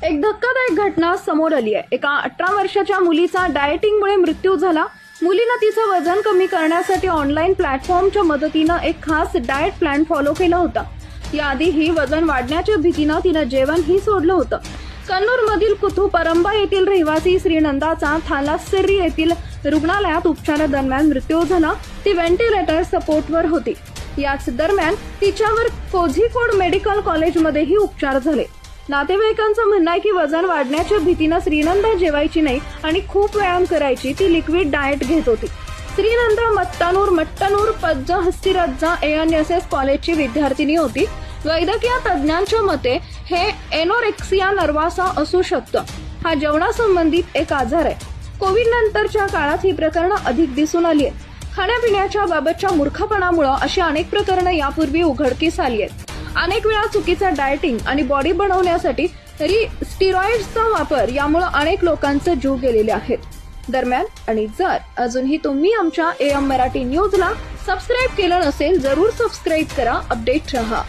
एक धक्कादायक घटना समोर आली आहे। एका 18 वर्षाच्या मुलीचा डाएटिंगमुळे मृत्यू झाला। मुलीने तिचं वजन कमी करण्यासाठी ऑनलाईन प्लॅटफॉर्मच्या मदतीने एक खास डाएट प्लॅन फॉलो केला होता। याआधीही वजन वाढण्याच्या भीतीने तिने जेवणही सोडलं होतं। कन्नूरमधील कुथुपरंबा येथील रहिवासी श्रीनंदाचा थालासेरी येथील रुग्णालयात उपचारादरम्यान मृत्यू झाला। ती व्हेंटिलेटर सपोर्टवर होती। याच दरम्यान तिच्यावर कोझिकोड मेडिकल कॉलेजमध्येही उपचार झाले। नातेवाईकांचं म्हणणं आहे की वजन वाढण्याच्या भीतीने श्रीनंदा जेवायची नाही आणि खूप व्यायाम करायची। ती लिक्विड डाएट घेत होती। श्रीनंदा मट्टनूर पज्जा हस्तिरज्जा ANSS कॉलेजची विद्यार्थिनी होती। वैद्यकीय तज्ज्ञांच्या मते हे एनोरेक्सिया नर्वासा असू शकतं। हा जेवणासंबंधित एक आजार आहे। कोविड नंतरच्या काळात ही प्रकरणं अधिक दिसून आली आहेत। खाण्यापिण्याच्या बाबतच्या मूर्खपणामुळे अशी अनेक प्रकरणं यापूर्वी उघडकीस आली आहेत। अनेक वेळा चुकीचा डाएटिंग आणि बॉडी बनवण्यासाठी स्टिरॉइड्सचा वापर यामुळे अनेक लोकांचे जीव गेलेले आहेत। दरम्यान आणि जर अजूनही तुम्ही आमच्या AM मराठी न्यूजला सबस्क्राईब केलं नसेल, जरूर सबस्क्राईब करा, अपडेट रहा।